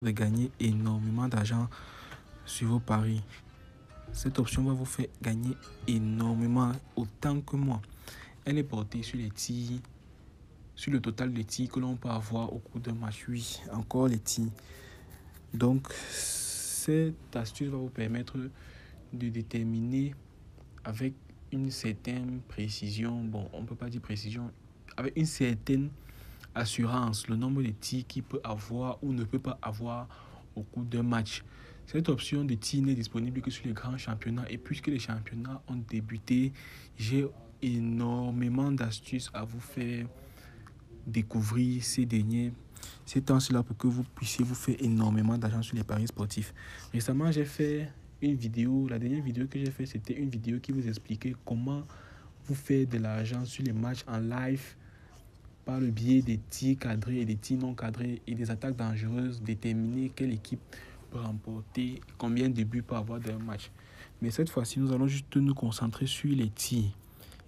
de gagner énormément d'argent sur vos paris. Cette option va vous faire gagner énormément, autant que moi. Elle est portée sur les tirs, sur le total des tirs que l'on peut avoir au cours d'un match. Oui, encore les tirs. Donc, cette astuce va vous permettre de déterminer avec une certaine précision, bon, on ne peut pas dire précision, avec une certaine assurance, le nombre de tirs qu'il peut avoir ou ne peut pas avoir au cours d'un match. Cette option de tir n'est disponible que sur les grands championnats, et puisque les championnats ont débuté, j'ai énormément d'astuces à vous faire découvrir ces derniers. C'est temps-là pour que vous puissiez vous faire énormément d'argent sur les paris sportifs. Récemment, j'ai fait une vidéo. La dernière vidéo que j'ai fait, c'était une vidéo qui vous expliquait comment vous faire de l'argent sur les matchs en live par le biais des tirs cadrés et des tirs non cadrés et des attaques dangereuses, déterminer quelle équipe peut remporter, combien de buts peut avoir dans un match. Mais cette fois-ci, nous allons juste nous concentrer sur les tirs.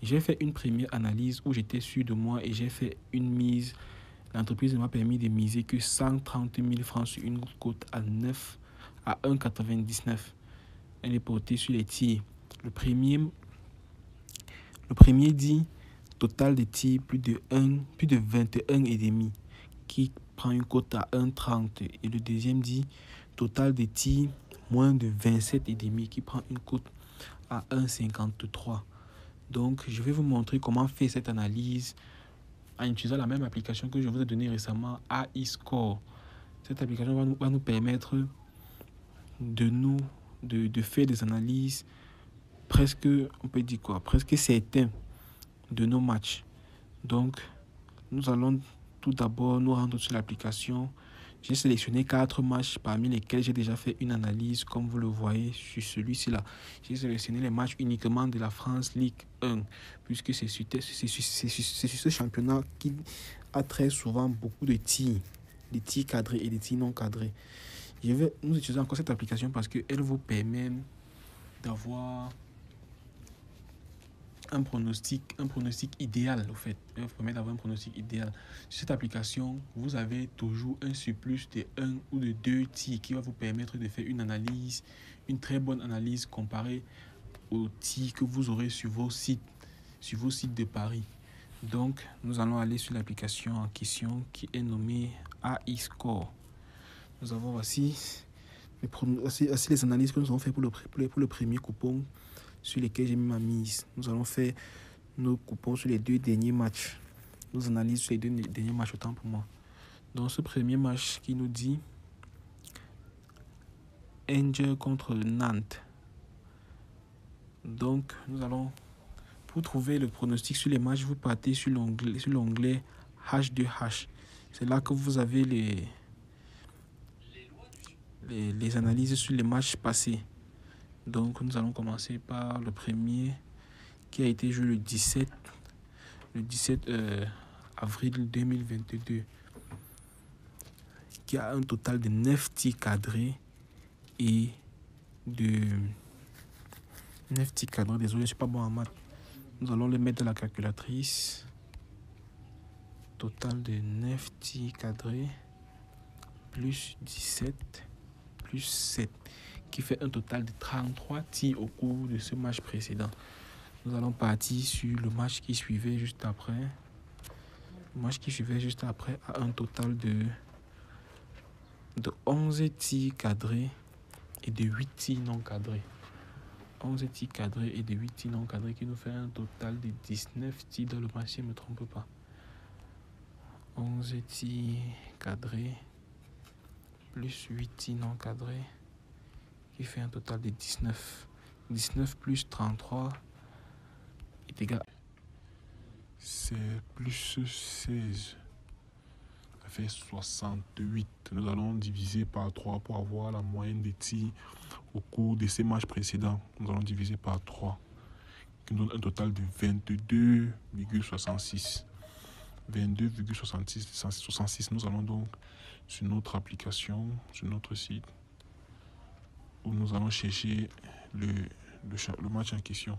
J'ai fait une première analyse où j'étais sûr de moi et j'ai fait une mise. L'entreprise m'a permis de miser que 130 000 francs sur une cote à 1,99. Elle est portée sur les tirs. Le premier dit total de tirs plus de 21,5 qui prend une cote à 1,30. Et le deuxième dit total de tirs moins de 27,5 qui prend une cote à 1,53. Donc, je vais vous montrer comment faire cette analyse en utilisant la même application que je vous ai donnée récemment, AI Score. Cette application va nous permettre de faire des analyses presque, on peut dire quoi, presque certaines de nos matchs. Donc, nous allons tout d'abord nous rendre sur l'application. J'ai sélectionné 4 matchs parmi lesquels j'ai déjà fait une analyse, comme vous le voyez sur celui-ci-là. J'ai sélectionné les matchs uniquement de la France Ligue 1, puisque c'est sur ce championnat qui a très souvent beaucoup de tirs, des tirs cadrés et des tirs non cadrés. Je vais nous utiliser encore cette application parce qu'elle vous permet d'avoir un pronostic idéal, au fait. Elle vous permet d'avoir un pronostic idéal. Sur cette application, vous avez toujours un surplus de 1 ou de 2 tirs qui va vous permettre de faire une analyse, une très bonne analyse comparée aux tirs que vous aurez sur vos sites de paris. Donc, nous allons aller sur l'application en question qui est nommée AI Score. Nous avons voici les analyses que nous avons fait pour le premier coupon sur lesquels j'ai mis ma mise. Nous allons faire nos coupons sur les 2 derniers matchs. Nos analyses sur les 2 derniers matchs, autant pour moi. Dans ce premier match qui nous dit Angers contre Nantes. Donc, nous allons, pour trouver le pronostic sur les matchs, vous partez sur l'onglet H2H. C'est là que vous avez les analyses sur les matchs passés. Donc, nous allons commencer par le premier qui a été joué le 17 avril 2022, qui a un total de 9 tirs cadrés et de 9 tirs cadrés. Désolé, je ne suis pas bon en maths. Nous allons le mettre dans la calculatrice. Total de 9 tirs cadrés plus 17 plus 7, qui fait un total de 33 tirs au cours de ce match précédent. Nous allons partir sur le match qui suivait juste après. Le match qui suivait juste après a un total de 11 tirs cadrés et de 8 tirs non cadrés. 11 tirs cadrés et de 8 tirs non cadrés qui nous fait un total de 19 tirs dans le match, si je ne me trompe pas. 11 tirs cadrés plus 8 tirs non cadrés qui fait un total de 19. 19 plus 33 est égal. C'est plus 16. Ça fait 68. Nous allons diviser par 3 pour avoir la moyenne des tirs au cours de ces matchs précédents. Nous allons diviser par 3, qui nous donne un total de 22,66. 22,66. Nous allons donc sur notre application, sur notre site, où nous allons chercher le match en question.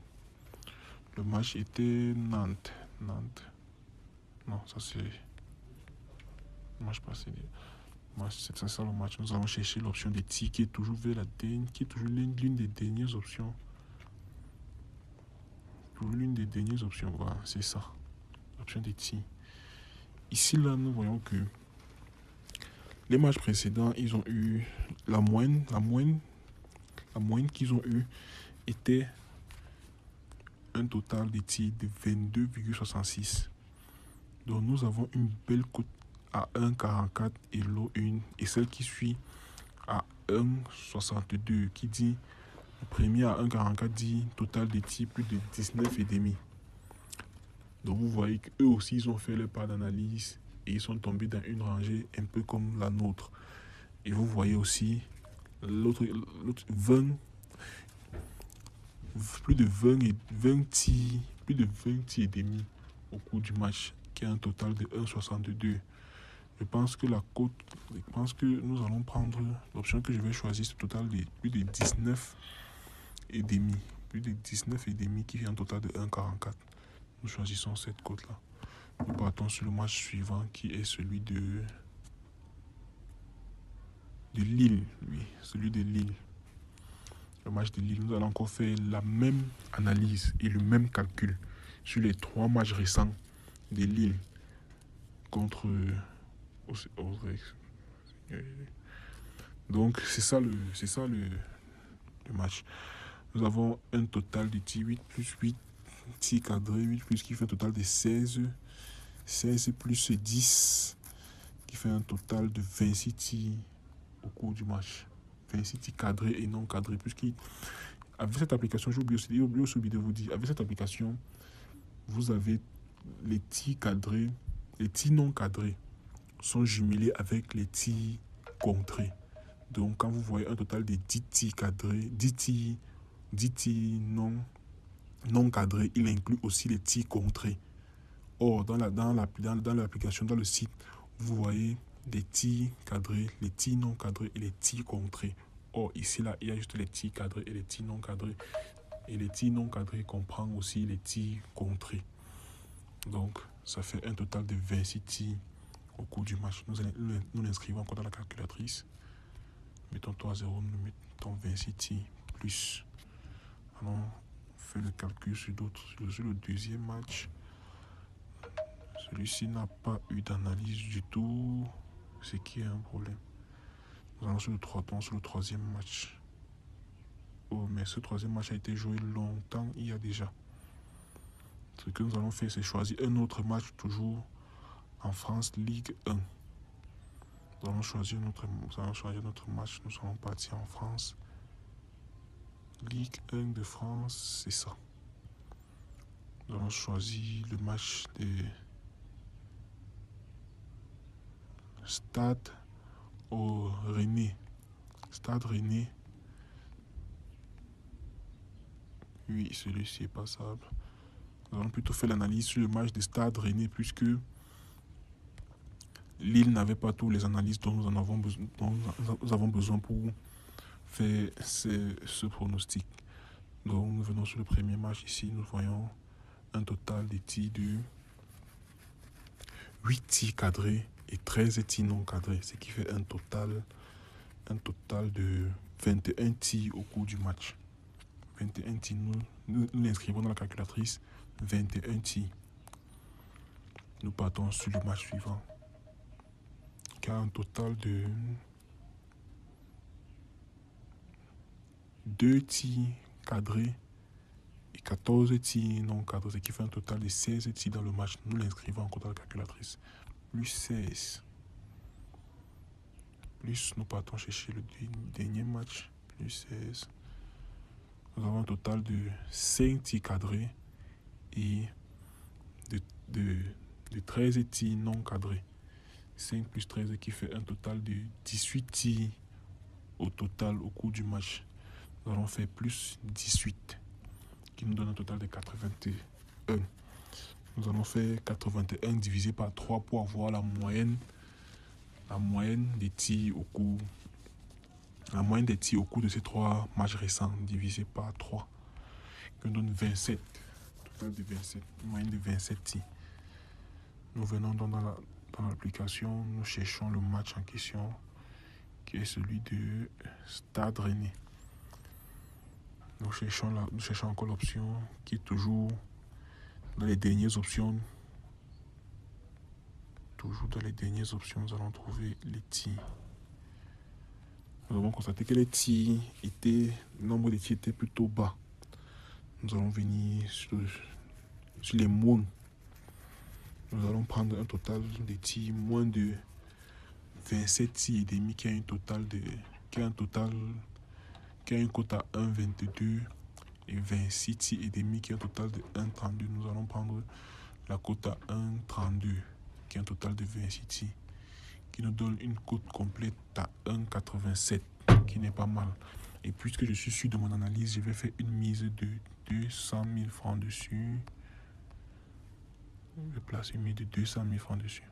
Le match était Nantes. Non, ça c'est le match passé. C'est ça le match. Nous allons chercher l'option des tirs qui est toujours vers la dernière, qui est toujours l'une des dernières options. L'une des dernières options, voilà, c'est ça. L'option des tirs. Ici, là, nous voyons que les matchs précédents, ils ont eu la moyenne qu'ils ont eu était un total de tirs de 22,66. Donc nous avons une belle cote à 1,44 et l'autre et celle qui suit à 1,62 qui dit le premier à 1,44 dit total de tirs plus de 19,5. Donc vous voyez qu'eux aussi ils ont fait leur part d'analyse et ils sont tombés dans une rangée un peu comme la nôtre. Et vous voyez aussi l'autre 20, plus de 20 tirs, plus de 20 tirs et demi au cours du match, qui est un total de 1,62. Je pense que nous allons prendre l'option que je vais choisir, ce total de plus de 19 et demi. Plus de 19 et demi qui fait un total de 1,44. Nous choisissons cette cote-là. Nous partons sur le match suivant qui est celui de Lille. Oui, celui de Lille. Le match de Lille, nous allons encore faire la même analyse et le même calcul sur les 3 matchs récents de Lille contre Osrex. Donc c'est ça le match. Nous avons un total de tirs 8 plus 8 tirs cadrés, 8 plus qui fait un total de 16 plus 10 qui fait un total de 26 tirs au cours du match. 26 tirs cadrés et non cadrés. Avec cette application, j'ai oublié aussi de vous dire, avec cette application, vous avez les tirs cadrés, les tirs non cadrés sont jumelés avec les tirs contrés. Donc quand vous voyez un total de 10 tirs cadrés, 10 tirs non cadrés, il inclut aussi les tirs contrés. Or, dans l'application, dans le site, vous voyez les tirs cadrés, les tirs non cadrés et les tirs contrés. Or, ici, là, il y a juste les tirs cadrés et les tirs non cadrés. Et les tirs non cadrés comprennent aussi les tirs contrés. Donc, ça fait un total de 26 tirs au cours du match. Nous l'inscrivons encore dans la calculatrice. Mettons 3-0, nous mettons 26 tirs plus. Alors, on fait le calcul sur le deuxième match. Celui-ci n'a pas eu d'analyse du tout, ce qui est un problème. Nous allons sur le troisième match. Oh, mais ce troisième match a été joué longtemps il y a déjà. Ce que nous allons faire, c'est choisir un autre match, toujours en France, Ligue 1. Nous allons choisir notre match. Nous allons partir en France. Ligue 1 de France, c'est ça. Nous allons choisir le match des Stade Rennais. Stade Rennais. Oui, celui-ci est passable. Nous allons plutôt faire l'analyse sur le match des Stade Rennais puisque Lille n'avait pas toutes les analyses dont nous avons besoin pour faire ce pronostic. Donc nous venons sur le premier match ici. Nous voyons un total de tirs de 8 tirs cadrés et 13 tirs non cadrés, ce qui fait un total de 21 tirs au cours du match. 21 tirs, nous l'inscrivons dans la calculatrice, 21 tirs. Nous partons sur le match suivant, qui a un total de 2 tirs cadrés et 14 tirs non cadrés, ce qui fait un total de 16 tirs dans le match. Nous l'inscrivons encore dans la calculatrice, plus 16. Plus nous partons chercher le dernier match, plus 16. Nous avons un total de 5 tirs cadrés et de 13 tirs non cadrés. 5 plus 13 qui fait un total de 18 tirs au total au cours du match. Nous allons faire plus 18 qui nous donne un total de 81. Nous allons faire 81 divisé par 3 pour avoir la moyenne des tirs au cours. La moyenne des tirs au cours de ces 3 matchs récents divisé par 3 qui nous donne 27. Total de 27. Une moyenne de 27 tirs. Nous venons donc Dans l'application, nous cherchons le match en question, qui est celui de Stade Rennais. Nous cherchons encore l'option qui est toujours dans les dernières options. Toujours dans les dernières options, nous allons trouver les tirs. Nous avons constaté que les tirs le nombre de tirs était plutôt bas. Nous allons venir sur les moons. Nous allons prendre un total de tirs moins de 27 tirs et demi qui a une cote à 1,22 et 26 tirs et demi qui a un total de 1,32. Nous allons prendre la cote à 1,32 qui a un total de 26 tirs qui nous donne une cote complète à 1,87 qui n'est pas mal. Et puisque je suis sûr de mon analyse, je vais faire une mise de 200 000 francs dessus. Je place une mise de 200 000 francs dessus.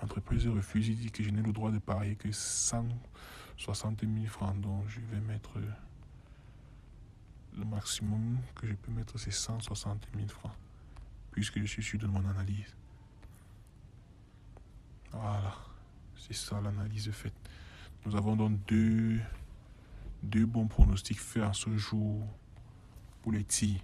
L'entreprise refuse, il dit que je n'ai le droit de parier que 160 000 francs. Donc je vais mettre le maximum que je peux mettre, c'est 160 000 francs. Puisque je suis sûr de mon analyse. Voilà. C'est ça l'analyse faite. Nous avons donc deux bons pronostics faits à ce jour pour les tirs.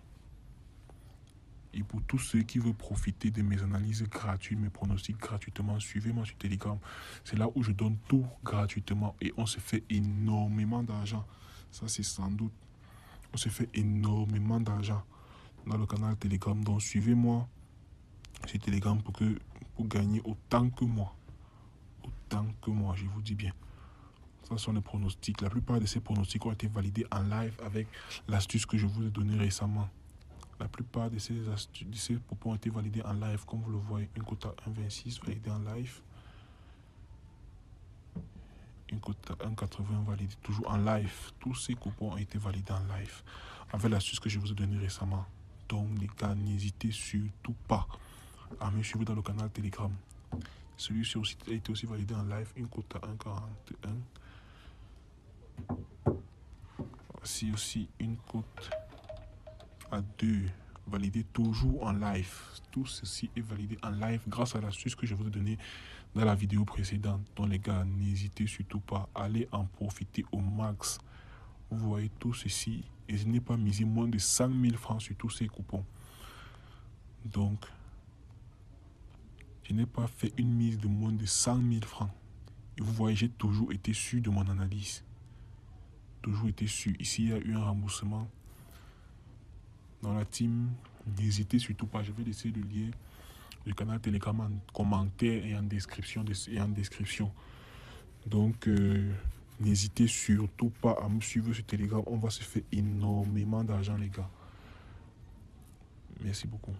Et pour tous ceux qui veulent profiter de mes analyses gratuites, mes pronostics gratuitement, suivez-moi sur Telegram. C'est là où je donne tout gratuitement et on se fait énormément d'argent. Ça, c'est sans doute. On se fait énormément d'argent dans le canal Telegram. Donc, suivez-moi sur Telegram pour gagner autant que moi. Autant que moi, je vous dis bien. Ce sont les pronostics. La plupart de ces pronostics ont été validés en live avec l'astuce que je vous ai donnée récemment. La plupart de ces propos ont été validés en live. Comme vous le voyez, une cote à 1,26 validée en live. Une cote à 1,80 validée toujours en live. Tous ces coupons ont été validés en live avec l'astuce que je vous ai donnée récemment. Donc les gars, n'hésitez surtout pas à me suivre dans le canal Telegram. Celui-ci a été aussi validé en live. Une cote à 1,41. Voici aussi une cote à 2 validé toujours en live. Tout ceci est validé en live grâce à l'astuce que je vous ai donnée dans la vidéo précédente. Donc les gars, n'hésitez surtout pas à aller en profiter au max. Vous voyez tout ceci et je n'ai pas misé moins de 100 000 francs sur tous ces coupons. Donc, je n'ai pas fait une mise de moins de 100 000 francs. Et vous voyez, j'ai toujours été sûr de mon analyse. Toujours été sûr. Ici, il y a eu un remboursement dans la team. N'hésitez surtout pas. Je vais laisser le lien du canal Telegram en commentaire et en description. Donc, n'hésitez surtout pas à me suivre sur Telegram. On va se faire énormément d'argent, les gars. Merci beaucoup.